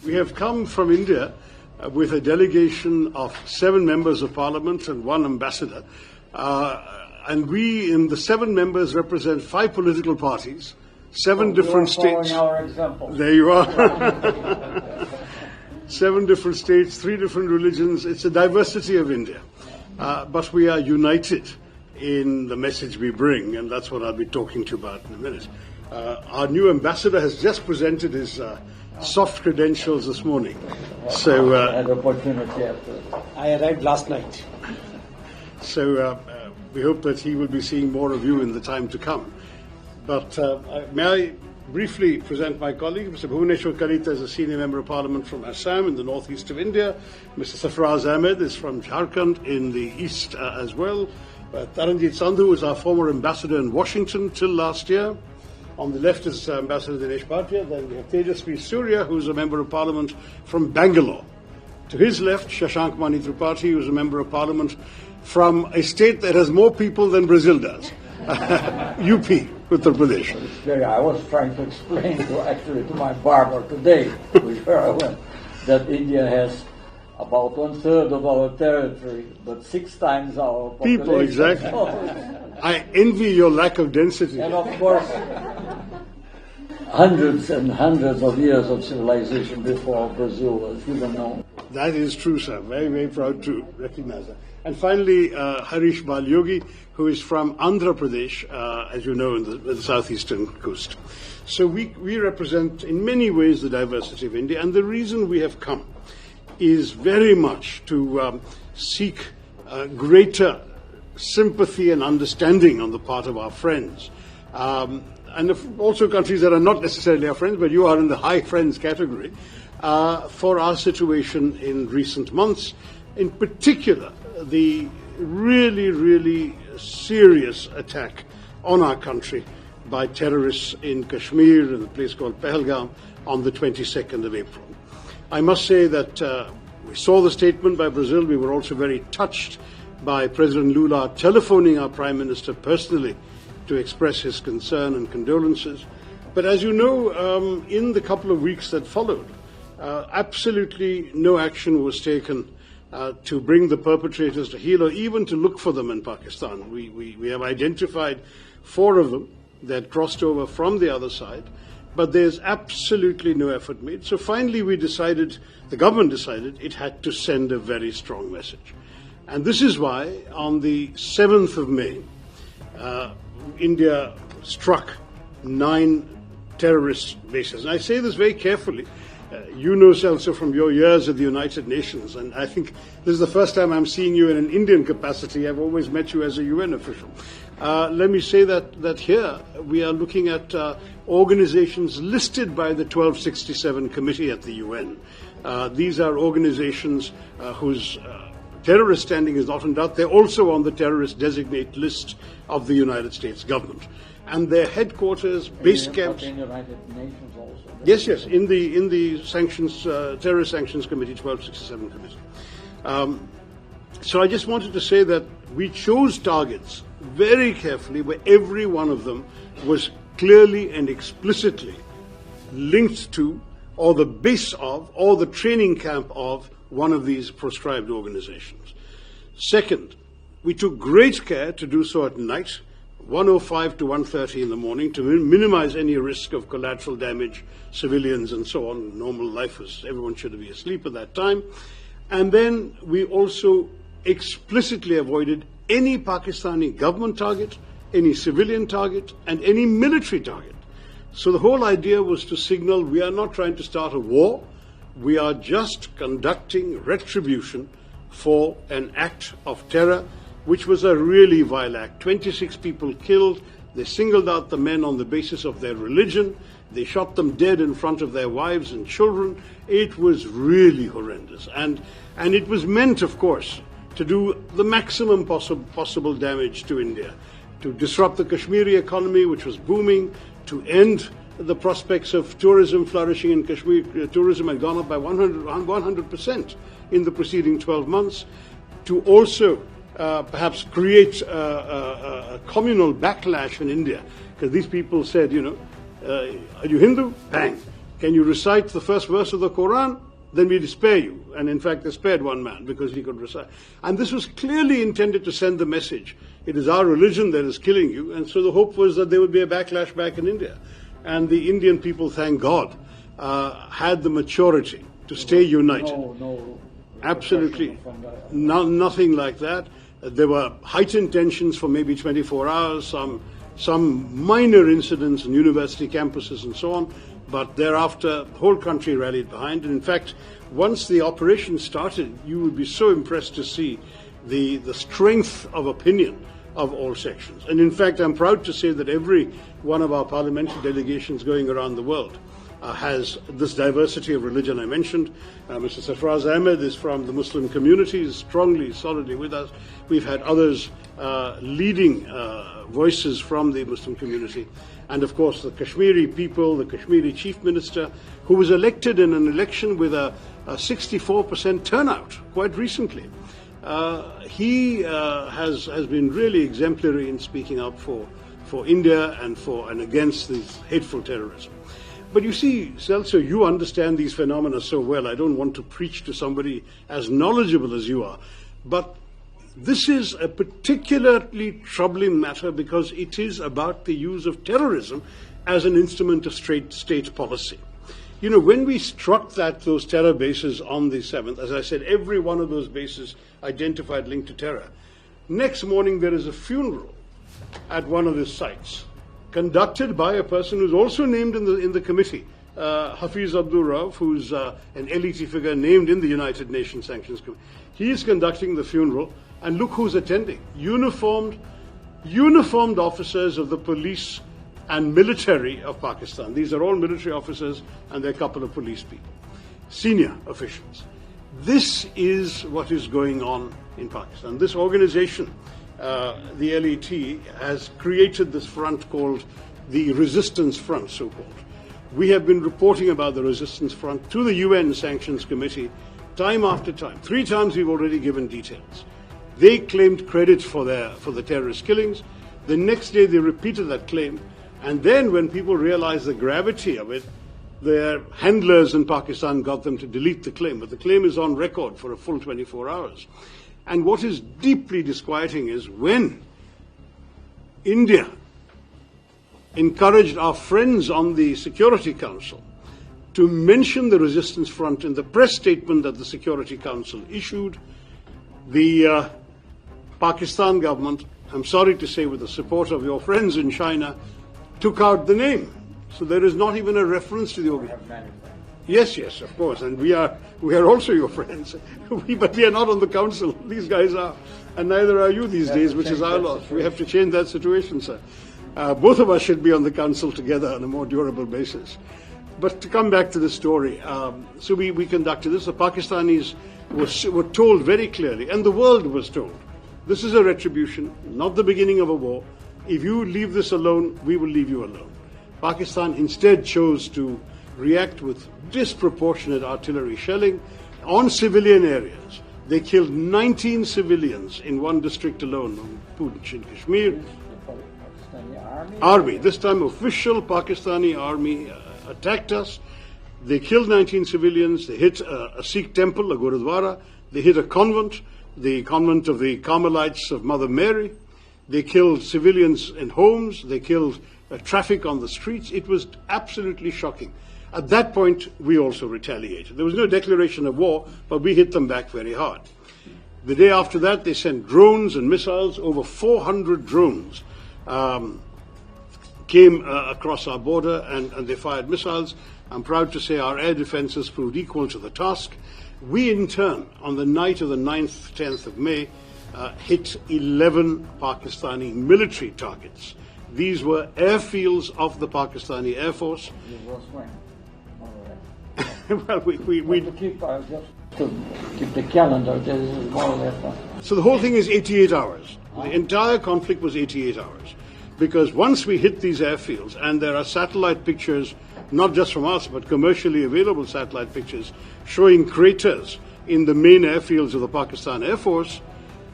We have come from India with a delegation of 7 members of parliament and 1 ambassador. And we, in the 7 members, represent 5 political parties, 7 different states. Our example. There you are. 7 different states, 3 different religions. It's a diversity of India. But we are united in the message we bring, and that's what I'll be talking to you about in a minute. Our new ambassador has just presented his soft credentials this morning. So I had opportunity after. I arrived last night. So we hope that he will be seeing more of you in the time to come. But may I briefly present my colleague, Mr. Bhuvaneshwar Kalita is a senior member of parliament from Assam in the northeast of India. Mr. Sarfaraz Ahmed is from Jharkhand in the east as well. Taranjit Sandhu is our former ambassador in Washington till last year. On the left is Ambassador Dinesh Bhatia. Then we have Tejasvi Surya, who is a member of parliament from Bangalore. To his left, Shashank Mani Tripathi, who is a member of parliament from a state that has more people than Brazil does. UP, Uttar Pradesh. I was trying to explain to my barber today, where I went, that India has about 1/3 of our territory, but 6 times our population. People, exactly. I envy your lack of density. And of course, hundreds and hundreds of years of civilization before Brazil was even known. That is true, sir. Very, very proud to recognize that. And finally, Harish Balyogi, who is from Andhra Pradesh, as you know, in the southeastern coast. So we represent, in many ways, the diversity of India. And the reason we have come is very much to seek greater sympathy and understanding on the part of our friends. And also countries that are not necessarily our friends, but you are in the high friends category, for our situation in recent months. In particular, the really, really serious attack on our country by terrorists in Kashmir, in a place called Pahalgam, on the 22nd of April. I must say that we saw the statement by Brazil. We were also very touched by President Lula telephoning our Prime Minister personally to express his concern and condolences. But as you know, in the couple of weeks that followed, absolutely no action was taken to bring the perpetrators to heel or even to look for them in Pakistan. We have identified 4 of them that crossed over from the other side, but there's absolutely no effort made. So finally the government decided it had to send a very strong message. And this is why on the 7th of May, India struck 9 terrorist bases. And I say this very carefully. You know also from your years at the United Nations, and I think this is the first time I'm seeing you in an Indian capacity. I've always met you as a UN official. Let me say that here we are looking at organizations listed by the 1267 Committee at the UN. These are organizations whose terrorist standing is not in doubt. They're also on the terrorist designate list of the United States government. And their headquarters, base camps. In the United Nations also. Yes, in the sanctions, terrorist sanctions committee, 1267 committee. So I just wanted to say that we chose targets very carefully, where every one of them was clearly and explicitly linked to, or the base of, or the training camp of one of these proscribed organizations. Second, we took great care to do so at night, 1:05 to 1:30 in the morning, to minimize any risk of collateral damage, civilians and so on. Normal life was, everyone should be asleep at that time. And then we also explicitly avoided any Pakistani government target, any civilian target, and any military target. So the whole idea was to signal we are not trying to start a war, we are just conducting retribution for an act of terror, which was a really vile act. 26 people killed. They singled out the men on the basis of their religion. They shot them dead in front of their wives and children. It was really horrendous. And it was meant, of course, to do the maximum possible damage to India, to disrupt the Kashmiri economy, which was booming, to end the prospects of tourism flourishing in Kashmir. Tourism had gone up by 100% in the preceding 12 months, to also perhaps create a communal backlash in India, because these people said, are you Hindu? Bang. Can you recite the first verse of the Quran? Then we'd spare you. And in fact, they spared one man because he could recite. And this was clearly intended to send the message. It is our religion that is killing you. And so the hope was that there would be a backlash back in India. And the Indian people, thank God, had the maturity to stay united. No, absolutely. Nothing like that. There were heightened tensions for maybe 24 hours, some minor incidents in university campuses and so on. But thereafter, the whole country rallied behind. And in fact, once the operation started, you would be so impressed to see the strength of opinion of all sections. And in fact, I'm proud to say that every one of our parliamentary delegations going around the world has this diversity of religion I mentioned. Mr. Sarfraz Ahmed is from the Muslim community, is strongly, solidly with us. We've had others leading voices from the Muslim community. And of course, the Kashmiri people, the Kashmiri chief minister, who was elected in an election with a 64% turnout quite recently. He has been really exemplary in speaking up for India and against this hateful terrorism. But you see, Celso, you understand these phenomena so well. I don't want to preach to somebody as knowledgeable as you are. But this is a particularly troubling matter because it is about the use of terrorism as an instrument of state policy. You know, when we struck those terror bases on the 7th, as I said, every one of those bases identified linked to terror. Next morning, there is a funeral at one of the sites, conducted by a person who's also named in the committee, Hafiz Abdul Rauf, who's an elite figure named in the United Nations Sanctions Committee. He is conducting the funeral, and look who's attending. Uniformed officers of the police and military of Pakistan. These are all military officers, and there are a couple of police people, senior officials. This is what is going on in Pakistan. This organization, the LET, has created this front called the Resistance Front, so-called. We have been reporting about the Resistance Front to the UN Sanctions Committee time after time. 3 times we've already given details. They claimed credit for the terrorist killings. The next day they repeated that claim. And then when people realized the gravity of it, their handlers in Pakistan got them to delete the claim. But the claim is on record for a full 24 hours. And what is deeply disquieting is when India encouraged our friends on the Security Council to mention the Resistance Front in the press statement that the Security Council issued, the Pakistan government, I'm sorry to say with the support of your friends in China, took out the name. So there is not even a reference to the organization. Yes, of course, and we are also your friends. But we are not on the council. These guys are, and neither are you these days, which is our loss. We have to change that situation, sir. Both of us should be on the council together on a more durable basis. But to come back to the story, so we conducted this. The Pakistanis were told very clearly, and the world was told, this is a retribution, not the beginning of a war. If you leave this alone, we will leave you alone. Pakistan instead chose to react with disproportionate artillery shelling on civilian areas. They killed 19 civilians in one district alone, Poonch in Kashmir. Army, this time official Pakistani army attacked us. They killed 19 civilians. They hit a Sikh temple, a Gurudwara. They hit a convent, the convent of the Carmelites of Mother Mary. They killed civilians in homes. They killed traffic on the streets. It was absolutely shocking. At that point, we also retaliated. There was no declaration of war, but we hit them back very hard. The day after that, they sent drones and missiles. Over 400 drones came across our border, and they fired missiles. I'm proud to say our air defenses proved equal to the task. We, in turn, on the night of the 9th, 10th of May, hit 11 Pakistani military targets. These were airfields of the Pakistani Air Force. Well, we to keep the calendar, this is more or less. So the whole thing is 88 hours. The entire conflict was 88 hours. Because once we hit these airfields, and there are satellite pictures, not just from us, but commercially available satellite pictures, showing craters in the main airfields of the Pakistan Air Force,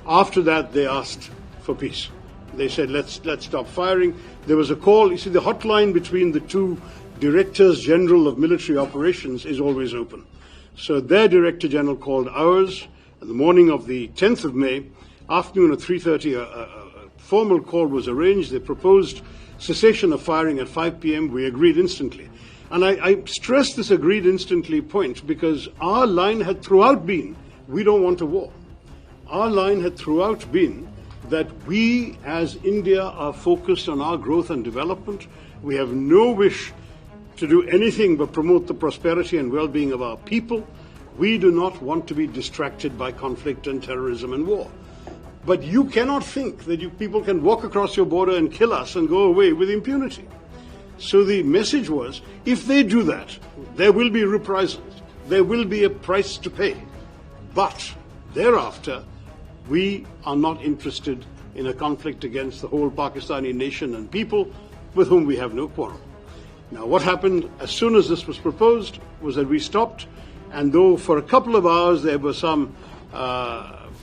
after that they asked for peace. They said, let's stop firing. There was a call. You see, the hotline between the two Directors General of Military Operations is always open. So their Director General called ours in the morning of the 10th of May, afternoon at 3:30, a formal call was arranged. They proposed cessation of firing at 5 p.m. We agreed instantly. And I stress this agreed instantly point because our line had throughout been, we don't want a war. Our line had throughout been that we as India are focused on our growth and development. We have no wish to do anything but promote the prosperity and well-being of our people. We do not want to be distracted by conflict and terrorism and war. But you cannot think that you people can walk across your border and kill us and go away with impunity. So the message was, if they do that, there will be reprisals. There will be a price to pay. But thereafter, we are not interested in a conflict against the whole Pakistani nation and people with whom we have no quarrel. Now, what happened as soon as this was proposed was that we stopped, and though for a couple of hours there were some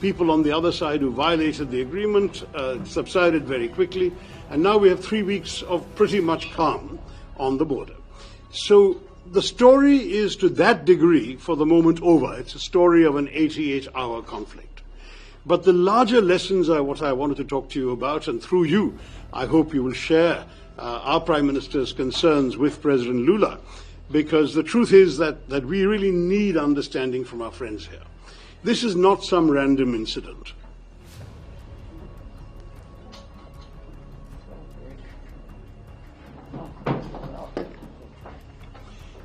people on the other side who violated the agreement, subsided very quickly, and now we have 3 weeks of pretty much calm on the border. So the story is to that degree, for the moment, over. It's a story of an 88-hour conflict. But the larger lessons are what I wanted to talk to you about, and through you, I hope you will share our Prime Minister's concerns with President Lula, because the truth is that we really need understanding from our friends here. This is not some random incident.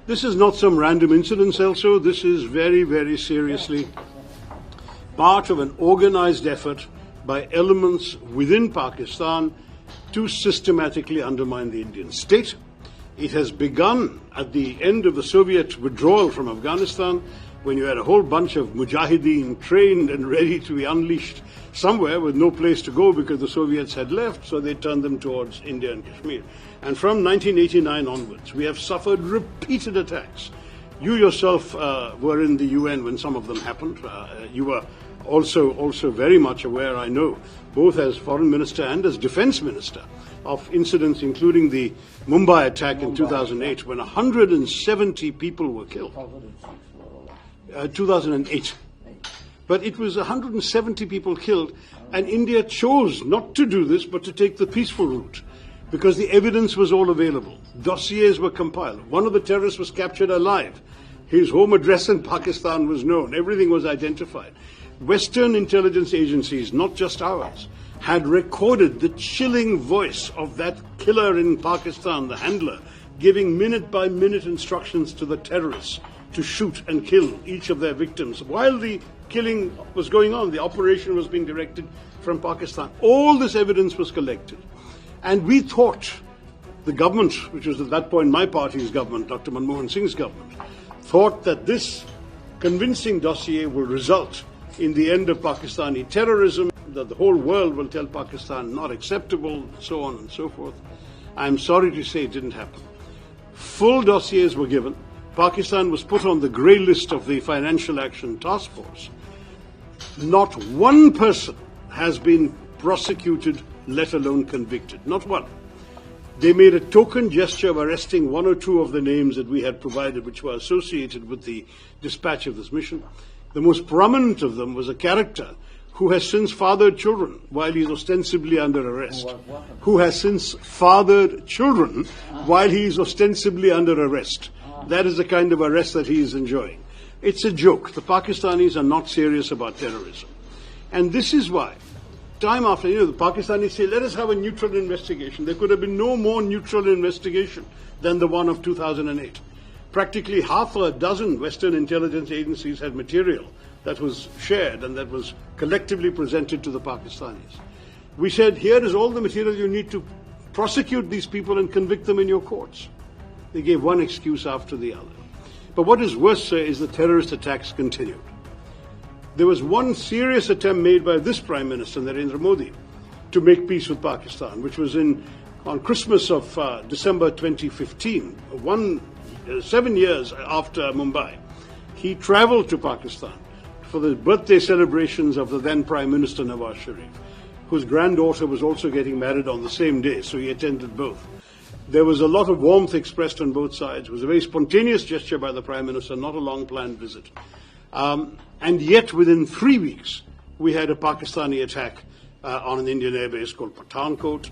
This is not some random incident, also. This is very, very seriously part of an organized effort by elements within Pakistan to systematically undermine the Indian state. It has begun at the end of the Soviet withdrawal from Afghanistan, when you had a whole bunch of mujahideen trained and ready to be unleashed somewhere with no place to go because the Soviets had left, so they turned them towards India and Kashmir. And from 1989 onwards, we have suffered repeated attacks. You yourself were in the UN when some of them happened. You were also very much aware, I know, both as Foreign Minister and as Defense Minister, of incidents including the Mumbai attack in 2008 when 170 people were killed. 2008. But it was 170 people killed, and India chose not to do this but to take the peaceful route because the evidence was all available. Dossiers were compiled. One of the terrorists was captured alive. His home address in Pakistan was known. Everything was identified. Western intelligence agencies, not just ours, had recorded the chilling voice of that killer in Pakistan, the handler, giving minute-by-minute instructions to the terrorists to shoot and kill each of their victims. While the killing was going on, the operation was being directed from Pakistan. All this evidence was collected. And we thought, the government, which was at that point my party's government, Dr. Manmohan Singh's government, thought that this convincing dossier will result in the end of Pakistani terrorism, that the whole world will tell Pakistan not acceptable, so on and so forth. I'm sorry to say it didn't happen. Full dossiers were given. Pakistan was put on the grey list of the Financial Action Task Force. Not one person has been prosecuted, let alone convicted. Not one. They made a token gesture of arresting one or two of the names that we had provided, which were associated with the dispatch of this mission. The most prominent of them was a character who has since fathered children while he is ostensibly under arrest. Who has since fathered children while he is ostensibly under arrest. That is the kind of arrest that he is enjoying. It's a joke. The Pakistanis are not serious about terrorism. And this is why, time after, the Pakistanis say, let us have a neutral investigation. There could have been no more neutral investigation than the one of 2008. Practically half a dozen Western intelligence agencies had material that was shared and that was collectively presented to the Pakistanis. We said, here is all the material you need to prosecute these people and convict them in your courts. They gave one excuse after the other. But what is worse, sir, is the terrorist attacks continued. There was one serious attempt made by this Prime Minister, Narendra Modi, to make peace with Pakistan, which was on Christmas of December 2015, 7 years after Mumbai. He traveled to Pakistan for the birthday celebrations of the then Prime Minister Nawaz Sharif, whose granddaughter was also getting married on the same day, so he attended both. There was a lot of warmth expressed on both sides. It was a very spontaneous gesture by the Prime Minister, not a long-planned visit. And yet, within 3 weeks, we had a Pakistani attack on an Indian airbase called Pathankot.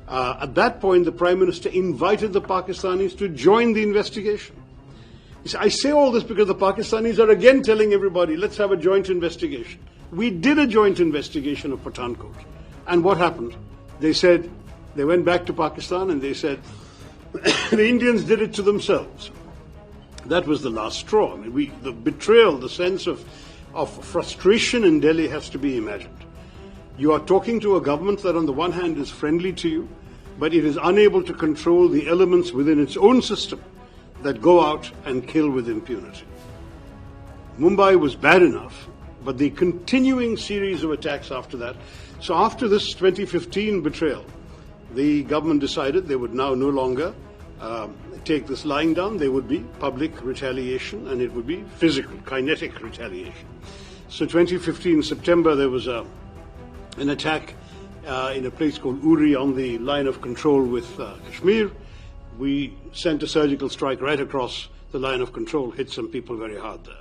At that point, the Prime Minister invited the Pakistanis to join the investigation. I say all this because the Pakistanis are again telling everybody, let's have a joint investigation. We did a joint investigation of Pathankot. And what happened? They said, they went back to Pakistan and they said, the Indians did it to themselves. That was the last straw. I mean, the betrayal, the sense of frustration in Delhi has to be imagined. You are talking to a government that on the one hand is friendly to you, but it is unable to control the elements within its own system that go out and kill with impunity. Mumbai was bad enough, but the continuing series of attacks after that. So after this 2015 betrayal, the government decided they would now no longer take this lying down. There would be public retaliation, and it would be physical, kinetic retaliation. So 2015 September, there was an attack in a place called Uri on the line of control with Kashmir. We sent a surgical strike right across the line of control, hit some people very hard there.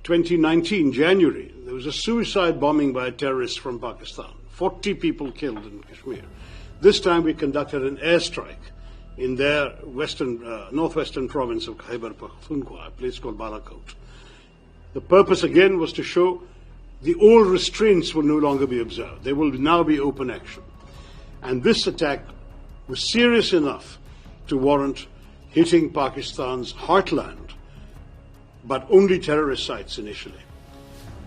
2019, January, there was a suicide bombing by a terrorist from Pakistan. 40 people killed in Kashmir. This time we conducted an airstrike in their northwestern province of Khyber Pakhtunkhwa, a place called Balakot. The purpose again was to show the old restraints will no longer be observed. There will now be open action. And this attack was serious enough to warrant hitting Pakistan's heartland, but only terrorist sites initially.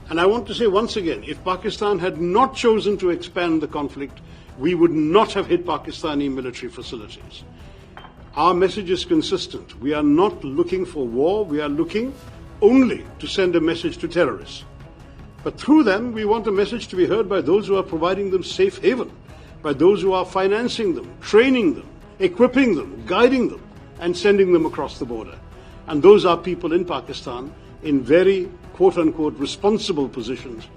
And I want to say once again, if Pakistan had not chosen to expand the conflict, we would not have hit Pakistani military facilities. Our message is consistent. We are not looking for war. We are looking only to send a message to terrorists. But through them, we want a message to be heard by those who are providing them safe haven, by those who are financing them, training them, equipping them, guiding them, and sending them across the border. And those are people in Pakistan in very, quote-unquote, responsible positions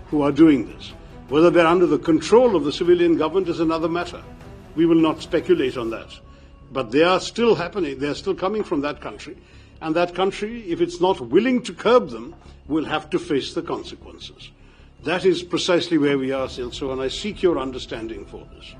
who are doing this. Whether they're under the control of the civilian government is another matter. We will not speculate on that. But they are still happening. They are still coming from that country. And that country, if it's not willing to curb them, will have to face the consequences. That is precisely where we are, Silso, and I seek your understanding for this.